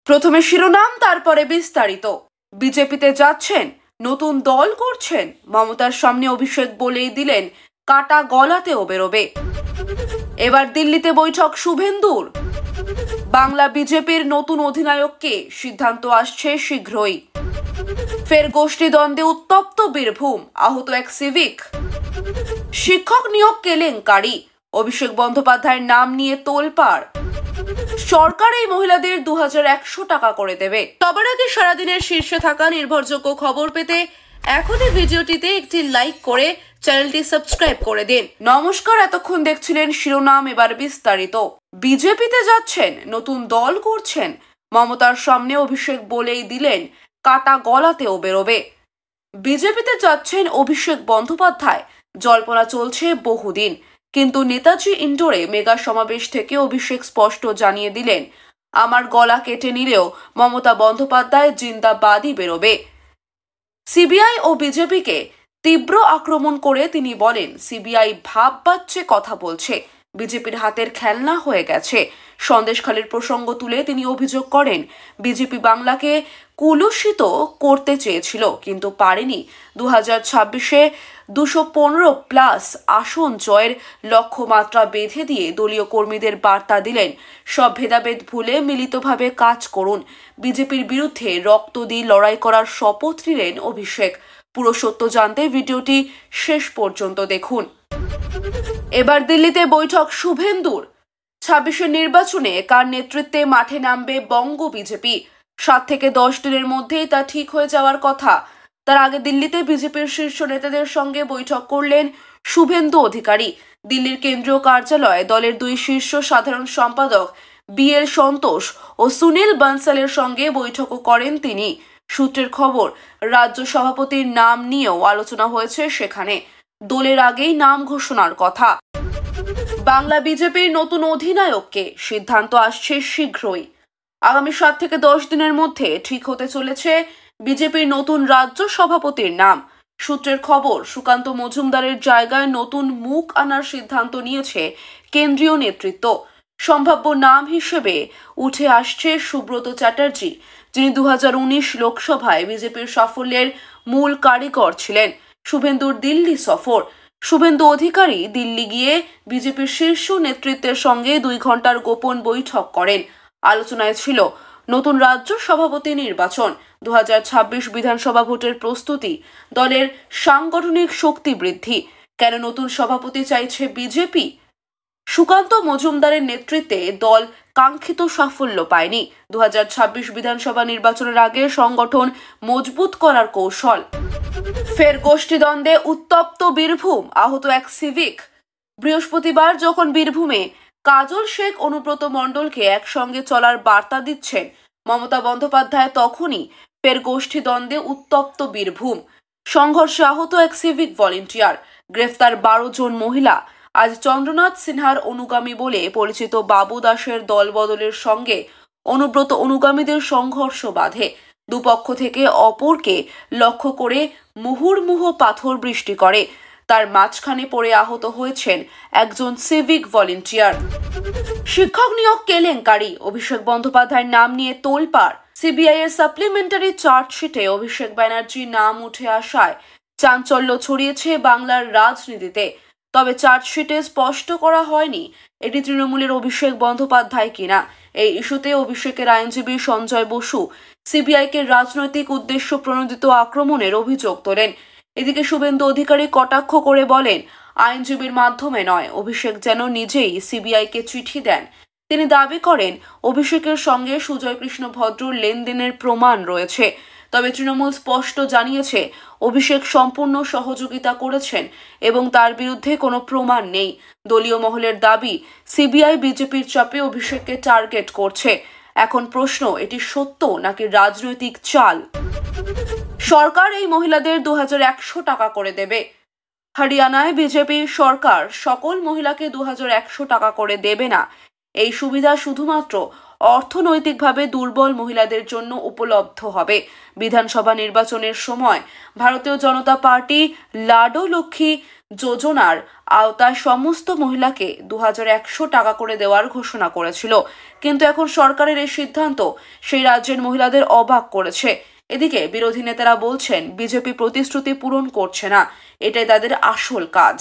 প্রথমে শিরোনাম, তারপরে বিস্তারিত। বিজেপিতে যাচ্ছেন, নতুন দল করছেন, মমতার সামনে অভিষেক বলেই দিলেন কাটা গলাতেও বেরোবে। এবার দিল্লিতে বৈঠক শুভেন্দুর। বাংলা বিজেপির নতুন অধিনায়ককে, সিদ্ধান্ত আসছে শীঘ্রই। ফের গোষ্ঠী দ্বন্দ্বে উত্তপ্ত বীরভূম, আহত এক সিভিক। শিক্ষক নিয়োগ কেলেঙ্কারি, অভিষেক বন্দ্যোপাধ্যায়ের নাম নিয়ে তোলপাড়। সরকার এই মহিলাদের 2100 টাকা করে দেবে। সবার আগে সারাদিনের শীর্ষে থাকা নির্ভরযোগ্য খবর পেতে এখনই ভিডিওটিতে একটি লাইক করে চ্যানেলটি সাবস্ক্রাইব করে দিন। নমস্কার, এতক্ষণ দেখছিলেন শিরোনাম, এবার বিস্তারিত। বিজেপিতে যাচ্ছেন, নতুন দল করছেন, মমতার সামনে অভিষেক বলেই দিলেন কাটা গলাতেও বেরোবে। বিজেপিতে যাচ্ছেন অভিষেক বন্দ্যোপাধ্যায়, জল্পনা চলছে বহুদিন, কিন্তু নেতাজি ইন্ডোরে মেগা সমাবেশ থেকে অভিষেক স্পষ্ট জানিয়ে দিলেন, আমার গলা কেটে নিলেও মমতা বন্দ্যোপাধ্যায় জিন্দাবাদই বেরোবে। সিবিআই ও বিজেপিকে তীব্র আক্রমণ করে তিনি বলেন, সিবিআই ভাব বাচ্চে কথা বলছে, বিজেপির হাতের খেলনা হয়ে গেছে। সন্দেশখালীর প্রসঙ্গ তুলে তিনি অভিযোগ করেন, বিজেপি বাংলাকে কুলুষিত করতে চেয়েছিল, কিন্তু পারেনি। 2026-এ 215+ আসন জয়ের লক্ষ্যমাত্রা বেঁধে দিয়ে দলীয় কর্মীদের বার্তা দিলেন, সব ভেদাভেদ ভুলে মিলিতভাবে কাজ করুন। বিজেপির বিরুদ্ধে রক্ত দিয়ে লড়াই করার শপথ নিলেন অভিষেক। পুরো সত্য জানতে ভিডিওটি শেষ পর্যন্ত দেখুন। এবার দিল্লিতে বৈঠক শুভেন্দুর। 26-এর নির্বাচনে কার নেতৃত্বে মাঠে নামবে বঙ্গ বিজেপি, 7 থেকে 10 দিনের মধ্যেই তা ঠিক হয়ে যাওয়ার কথা। তার আগে দিল্লিতে বিজেপির শীর্ষ নেতাদের সঙ্গে বৈঠক করলেন শুভেন্দু অধিকারী। দিল্লির কেন্দ্রীয় কার্যালয়ে দলের 2 শীর্ষ সাধারণ সম্পাদক BL সন্তোষ ও সুনীল বানসালের সঙ্গে বৈঠকও করেন তিনি। সূত্রের খবর, রাজ্য সভাপতির নাম নিয়েও আলোচনা হয়েছে সেখানে। দলের আগেই নাম ঘোষণার কথা। বাংলা বিজেপির নতুন অধিনায়ককে, সিদ্ধান্ত আসছে শীঘ্রই। আগামী 7 থেকে 10 দিনের মধ্যে ঠিক হতে চলেছে বিজেপির নতুন রাজ্য সভাপতির নাম। সূত্রের খবর, সুকান্ত মজুমদারের জায়গায় নতুন মুখ আনার সিদ্ধান্ত নিয়েছে কেন্দ্রীয় নেতৃত্ব। সম্ভাব্য নাম হিসেবে উঠে আসছে সুব্রত চ্যাটার্জি, যিনি 2019 লোকসভায় বিজেপির সাফল্যের মূল কারিগর ছিলেন। শুভেন্দুর দিল্লি সফর। শুভেন্দু অধিকারী দিল্লি গিয়ে বিজেপির শীর্ষ নেতৃত্বের সঙ্গে 2 ঘন্টার গোপন বৈঠক করেন। আলোচনায় ছিল নতুন রাজ্য সভাপতি নির্বাচন, 2026 বিধানসভা ভোটের প্রস্তুতি, দলের সাংগঠনিক শক্তি বৃদ্ধি। কেন নতুন সভাপতি চাইছে বিজেপি? সুকান্ত মজুমদারের নেতৃত্বে দল কাঙ্ক্ষিত সাফল্য পায়নি। 2026 বিধানসভা নির্বাচনের আগে সংগঠন মজবুত করার কৌশল। ফের গোষ্ঠী দ্বন্দ্বে উত্তপ্ত বীরভূম, আহত এক সিভিক। বৃহস্পতিবার যখন বীরভূমে কাজল শেখ, অনুব্রত মণ্ডলকে একসঙ্গে চলার বার্তা দিচ্ছেন মমতা বন্দ্যোপাধ্যায়, তখনই ফের গোষ্ঠী দ্বন্দ্বে উত্তপ্ত বীরভূম। সংঘর্ষে আহত এক সিভিক ভলেন্টিয়ার, গ্রেফতার 12 জন মহিলা। আজ চন্দ্রনাথ সিনহার অনুগামী বলে পরিচিত বাবু দাসের দলবদলের সঙ্গে অনুব্রত অনুগামীদের সংঘর্ষ বাধে। দুপক্ষ থেকে অপরকে লক্ষ্য করে মুহুর্মুহু পাথর বৃষ্টি করে। তার মাঝখানে পড়ে আহত হয়েছেন একজন সিভিক ভলেন্টিয়ার। শিক্ষক নিয়োগ কেলেঙ্কারি, অভিষেক বন্দ্যোপাধ্যায়ের নাম নিয়ে তোলপাড়। সিবিআই এর সাপ্লিমেন্টারি চার্জশিটে অভিষেক ব্যানার্জির নাম উঠে আসায় চাঞ্চল্য ছড়িয়েছে বাংলার রাজনীতিতে। তবে চার্জশিটে স্পষ্ট করা হয়নি এটি তৃণমূলের অভিষেক বন্দ্যোপাধ্যায় কিনা। এই ইস্যুতে অভিষেকের আইনজীবী সঞ্জয় বসু সিবিআইকে রাজনৈতিক উদ্দেশ্য প্রণোদিত আক্রমণের অভিযোগ তোলেন। এদিকে শুভেন্দু অধিকারী কটাক্ষ করে বলেন, আইনজীবীর মাধ্যমে নয়, অভিষেক যেন নিজেই সিবিআইকে চিঠি দেন। তিনি দাবি করেন, অভিষেকের সঙ্গে সুজয় কৃষ্ণ ভদ্রর লেনদেনের প্রমাণ রয়েছে। তবে তৃণমূল স্পষ্ট জানিয়েছে অভিষেক সম্পূর্ণ সহযোগিতা করেছেন এবং তার বিরুদ্ধে কোনো প্রমাণ নেই। দলীয় মহলের দাবি, সিবিআই বিজেপির চাপে অভিষেককে টার্গেট করছে। এখন প্রশ্ন, এটি সত্য নাকি রাজনৈতিক চাল? সরকার এই মহিলাদের 2100 টাকা করে দেবে। হরিয়ানায় বিজেপি সরকার সকল মহিলাকে 2100 টাকা করে দেবে না। এই সুবিধা শুধুমাত্র অর্থনৈতিকভাবে দুর্বল মহিলাদের জন্য উপলব্ধ হবে। বিধানসভা নির্বাচনের সময় ভারতীয় জনতা পার্টি লাডো লক্ষ্মী যোজনার আওতায় সমস্ত মহিলাকে 2100 টাকা করে দেওয়ার ঘোষণা করেছিল, কিন্তু এখন সরকারের এই সিদ্ধান্ত সেই রাজ্যের মহিলাদের অবাক করেছে। এদিকে বিরোধী নেতারা বলছেন বিজেপি প্রতিশ্রুতি পূরণ করছে না, এটাই তাদের আসল কাজ।